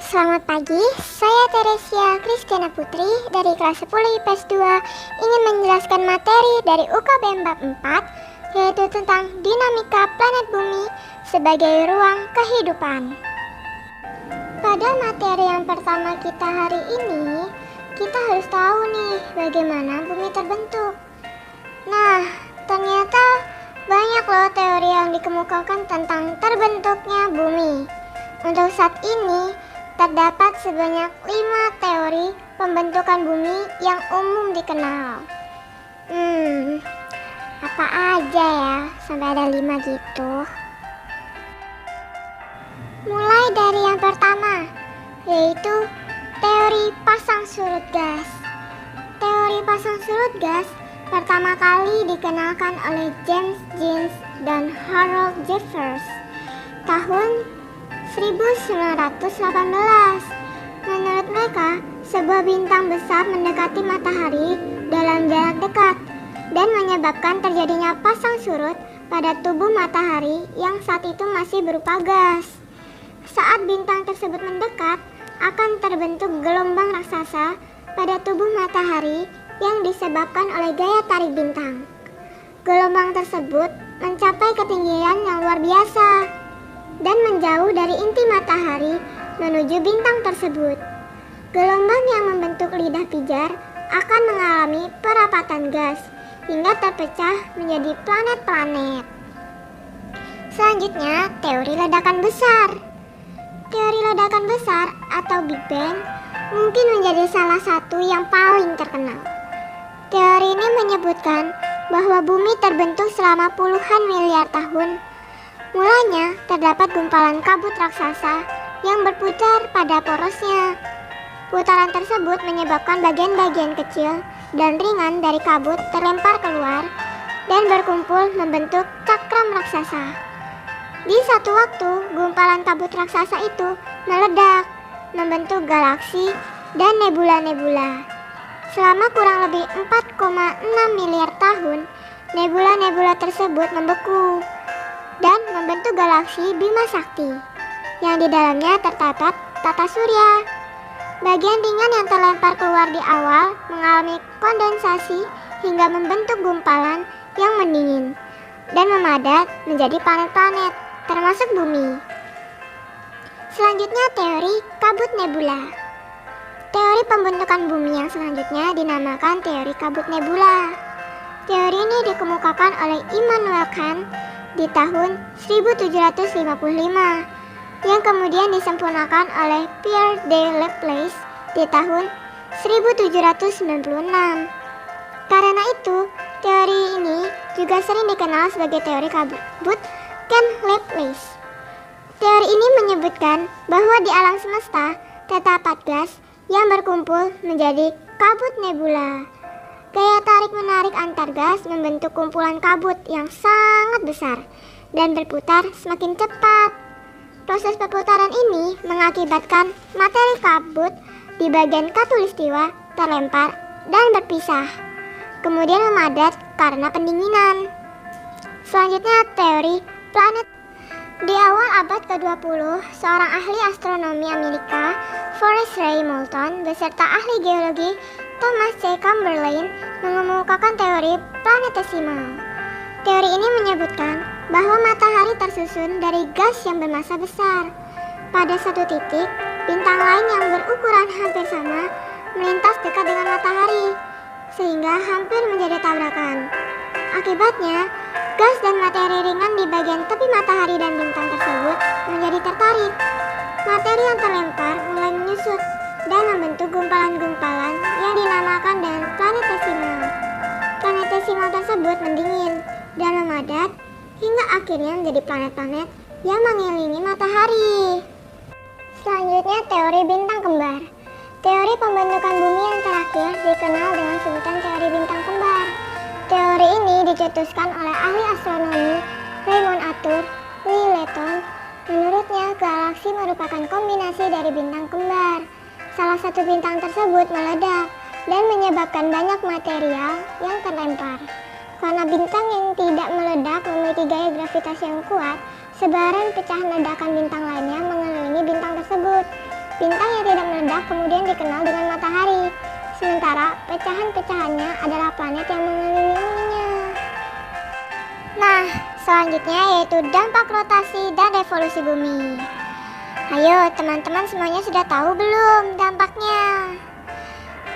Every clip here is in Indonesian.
Selamat pagi, saya Teresia Kristiana Putri dari kelas 10 IPS 2 ingin menjelaskan materi dari UKBM Bab 4 yaitu tentang dinamika planet bumi sebagai ruang kehidupan. Pada materi yang pertama kita hari ini, kita harus tahu nih bagaimana bumi terbentuk. Nah, ternyata banyak loh teori yang dikemukakan tentang terbentuknya bumi. Untuk saat ini, terdapat sebanyak 5 teori pembentukan bumi yang umum dikenal. Apa aja ya? Sampai ada 5 gitu. Mulai dari yang pertama, yaitu teori pasang surut gas. Teori pasang surut gas pertama kali dikenalkan oleh James Jeans dan Harold Jeffers tahun 1918. Menurut mereka, sebuah bintang besar mendekati matahari dalam jarak dekat dan menyebabkan terjadinya pasang surut pada tubuh matahari yang saat itu masih berupa gas. Saat bintang tersebut mendekat, akan terbentuk gelombang raksasa pada tubuh matahari yang disebabkan oleh gaya tarik bintang. Gelombang tersebut mencapai ketinggian yang luar biasa dan menjauh dari inti matahari menuju bintang tersebut. Gelombang yang membentuk lidah pijar akan mengalami perapatan gas hingga terpecah menjadi planet-planet. Selanjutnya, teori ledakan besar. Teori ledakan besar atau Big Bang mungkin menjadi salah satu yang paling terkenal. Teori ini menyebutkan bahwa bumi terbentuk selama puluhan miliar tahun. Mulanya terdapat gumpalan kabut raksasa yang berputar pada porosnya. Putaran tersebut menyebabkan bagian-bagian kecil dan ringan dari kabut terlempar keluar dan berkumpul membentuk cakram raksasa. Di satu waktu, gumpalan kabut raksasa itu meledak, membentuk galaksi dan nebula-nebula. Selama kurang lebih 4,6 miliar tahun, nebula-nebula tersebut membeku dan membentuk galaksi Bima Sakti yang di dalamnya terdapat tata surya. Bagian ringan yang terlempar keluar di awal mengalami kondensasi hingga membentuk gumpalan yang mendingin dan memadat menjadi planet-planet termasuk bumi. Selanjutnya, teori kabut nebula. Teori pembentukan bumi yang selanjutnya dinamakan teori kabut nebula. Teori ini dikemukakan oleh Immanuel Kant di tahun 1755 yang kemudian disempurnakan oleh Pierre de Laplace di tahun 1796. Karena itu, teori ini juga sering dikenal sebagai teori kabut Kant-Laplace. Teori ini menyebutkan bahwa di alam semesta terdapat gas yang berkumpul menjadi kabut nebula. Gaya tarik-menarik antar gas membentuk kumpulan kabut yang sangat besar dan berputar semakin cepat. Proses perputaran ini mengakibatkan materi kabut di bagian khatulistiwa terlempar dan berpisah, kemudian memadat karena pendinginan. Selanjutnya, teori planet. Di awal abad ke-20, seorang ahli astronomi Amerika, Forrest Ray Moulton, beserta ahli geologi Thomas C. Chamberlain mengemukakan teori planetesimal. Teori ini menyebutkan bahwa matahari tersusun dari gas yang bermassa besar. Pada satu titik, bintang lain yang berukuran hampir sama melintas dekat dengan matahari, sehingga hampir menjadi tabrakan. Akibatnya, gas dan materi ringan di bagian tepi matahari dan bintang tersebut menjadi tertarik. Materi yang terlempar mulai menyusut dan membentuk gumpalan-gumpalan yang dinamakan dengan planetesimal. Planetesimal tersebut mendingin dan memadat hingga akhirnya menjadi planet-planet yang mengelilingi matahari. Selanjutnya, teori bintang kembar. Teori pembentukan bumi yang terakhir dikenal dengan sebutan teori bintang kembar. Teori ini dicetuskan oleh ahli astronomi Raymond Arthur Lilletton. Menurutnya, galaksi merupakan kombinasi dari bintang kembar. Salah satu bintang tersebut meledak dan menyebabkan banyak material yang terlempar. Karena bintang yang tidak meledak memiliki gaya gravitasi yang kuat, sebaran pecahan ledakan bintang lainnya mengelilingi bintang tersebut. Bintang yang tidak meledak kemudian dikenal dengan matahari, sementara pecahan-pecahannya adalah planet yang mengelilinginya. Nah, selanjutnya yaitu dampak rotasi dan revolusi bumi. Ayo teman-teman semuanya sudah tahu belum dampaknya?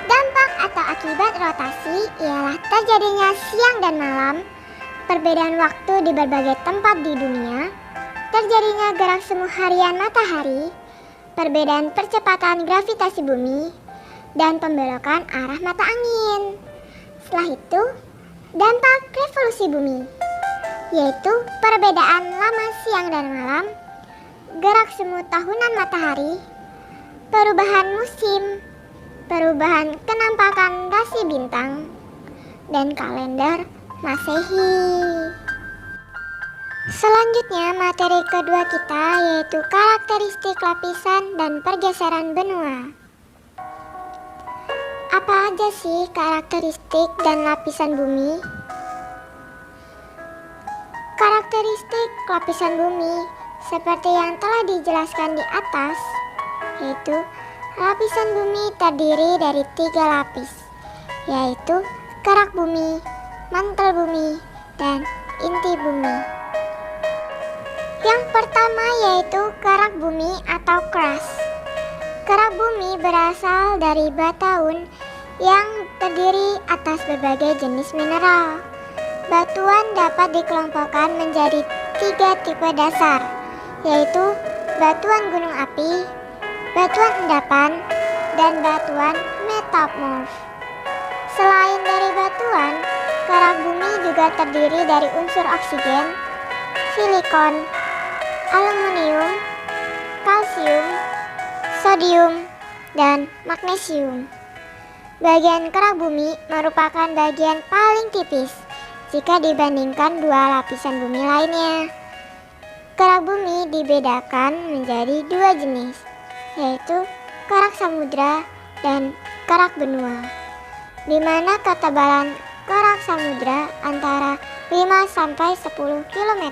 Dampak atau akibat rotasi ialah terjadinya siang dan malam, perbedaan waktu di berbagai tempat di dunia, terjadinya gerak semu harian matahari, perbedaan percepatan gravitasi bumi, dan pembelokan arah mata angin. Setelah itu, dampak revolusi bumi, yaitu perbedaan lama siang dan malam, gerak semu tahunan matahari, perubahan musim, perubahan kenampakan rasi bintang, dan kalender Masehi. Selanjutnya materi kedua kita yaitu karakteristik lapisan dan pergeseran benua. Apa aja sih karakteristik dan lapisan bumi? Karakteristik lapisan bumi seperti yang telah dijelaskan di atas, yaitu lapisan bumi terdiri dari 3 lapis, yaitu kerak bumi, mantel bumi, dan inti bumi. Yang pertama yaitu kerak bumi atau crust. Kerak bumi berasal dari batuan yang terdiri atas berbagai jenis mineral. Batuan dapat dikelompokkan menjadi 3 tipe dasar, yaitu batuan gunung api, batuan endapan, dan batuan metamorf. Selain dari batuan, kerak bumi juga terdiri dari unsur oksigen, silikon, aluminium, kalsium, sodium, dan magnesium. Bagian kerak bumi merupakan bagian paling tipis jika dibandingkan 2 lapisan bumi lainnya. Kerak bumi dibedakan menjadi 2 jenis, yaitu kerak samudra dan kerak benua, di mana ketebalan kerak samudra antara 5-10 km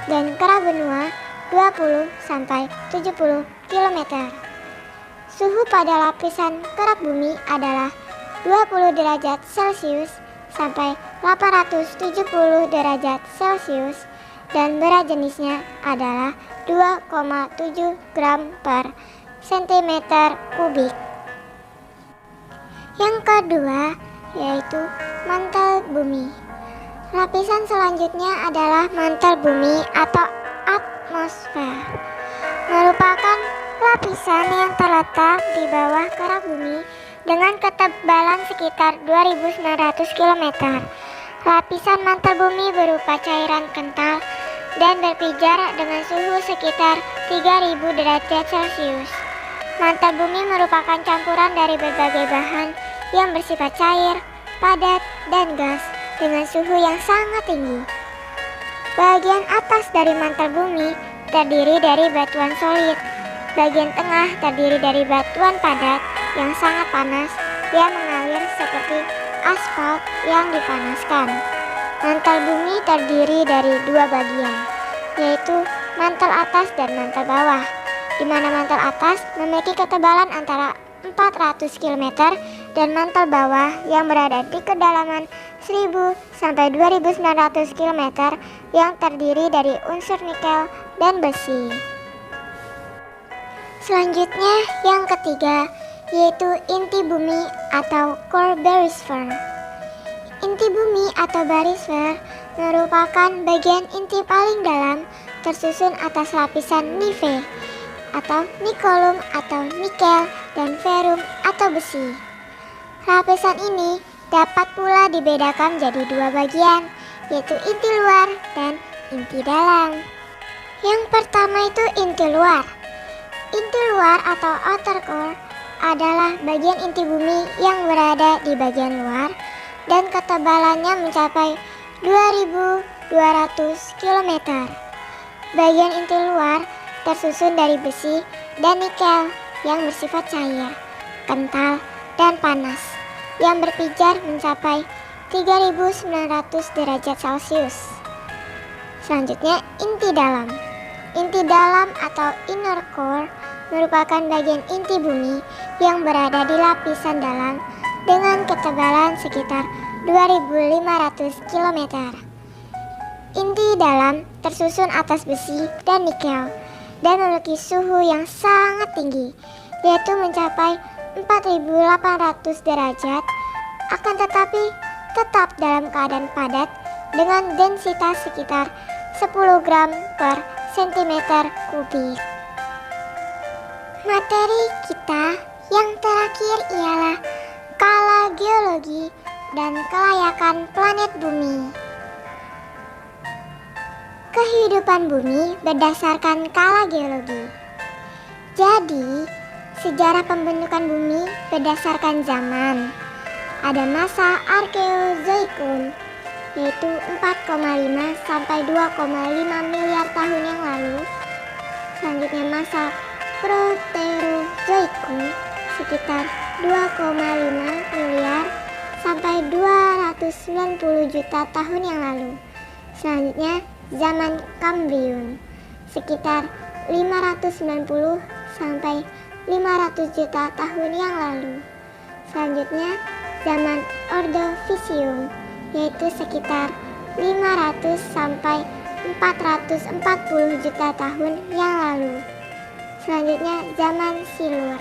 dan kerak benua 20-70 km. Suhu pada lapisan kerak bumi adalah 20 derajat Celcius sampai 870 derajat Celcius dan berat jenisnya adalah 2,7 gram per sentimeter kubik. Yang kedua yaitu mantel bumi. Lapisan selanjutnya adalah mantel bumi atau atmosfer, merupakan lapisan yang terletak di bawah kerak bumi dengan ketebalan sekitar 2.900 km. Lapisan mantel bumi berupa cairan kental dan berpijar dengan suhu sekitar 3.000 derajat Celcius. Mantel bumi merupakan campuran dari berbagai bahan yang bersifat cair, padat, dan gas dengan suhu yang sangat tinggi. Bagian atas dari mantel bumi terdiri dari batuan solid. Bagian tengah terdiri dari batuan padat yang sangat panas yang mengalir seperti aspal yang dipanaskan. Mantel bumi terdiri dari 2 bagian, yaitu mantel atas dan mantel bawah, di mana mantel atas memiliki ketebalan antara 400 km dan mantel bawah yang berada di kedalaman 1000 sampai 2900 km yang terdiri dari unsur nikel dan besi. Selanjutnya yang ketiga yaitu inti bumi atau core barysphere. Inti bumi atau barysphere merupakan bagian inti paling dalam tersusun atas lapisan nive atau nikelum atau nikel dan ferrum atau besi. Lapisan ini dapat pula dibedakan menjadi 2 bagian, yaitu inti luar dan inti dalam. Yang pertama itu inti luar. Inti luar atau outer core adalah bagian inti bumi yang berada di bagian luar dan ketebalannya mencapai 2.200 km. Bagian inti luar tersusun dari besi dan nikel yang bersifat cair, kental, dan panas yang berpijar mencapai 3.900 derajat Celcius. Selanjutnya inti dalam. Inti dalam atau inner core merupakan bagian inti bumi yang berada di lapisan dalam dengan ketebalan sekitar 2.500 km. Inti dalam tersusun atas besi dan nikel dan memiliki suhu yang sangat tinggi, yaitu mencapai 4.800 derajat, akan tetapi tetap dalam keadaan padat dengan densitas sekitar 10 gram per sentimeter kubik. Materi kita yang terakhir ialah skala geologi dan kelayakan planet bumi. Kehidupan bumi berdasarkan skala geologi. Jadi, sejarah pembentukan bumi berdasarkan zaman. Ada masa Arkeozoikum, yaitu 4,5 sampai 2,5 miliar tahun yang lalu. Selanjutnya masa Proterozoikum, sekitar 2,5 miliar sampai 290 juta tahun yang lalu. Selanjutnya zaman Kambrium, sekitar 590 sampai 500 juta tahun yang lalu. Selanjutnya zaman Ordovisium, yaitu sekitar 500 sampai 440 juta tahun yang lalu. Selanjutnya zaman Silur,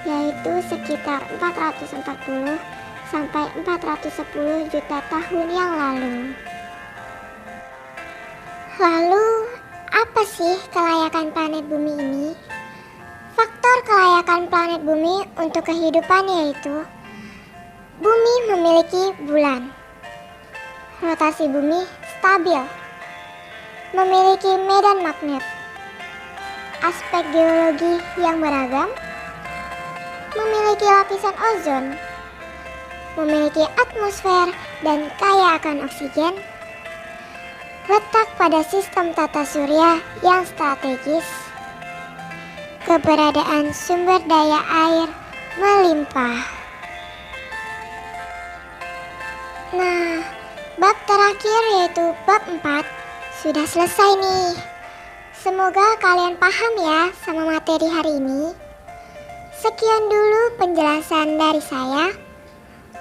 yaitu sekitar 440 sampai 410 juta tahun yang lalu. Lalu, apa sih kelayakan planet bumi ini? Faktor kelayakan planet bumi untuk kehidupan yaitu bumi memiliki bulan, rotasi bumi stabil, memiliki medan magnet, aspek geologi yang beragam, memiliki lapisan ozon, memiliki atmosfer dan kaya akan oksigen, letak pada sistem tata surya yang strategis, keberadaan sumber daya air melimpah. Nah, bab terakhir yaitu bab 4 sudah selesai nih. Semoga kalian paham ya sama materi hari ini. Sekian dulu penjelasan dari saya.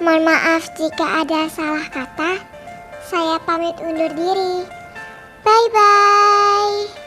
Mohon maaf jika ada salah kata. Saya pamit undur diri. Bye-bye.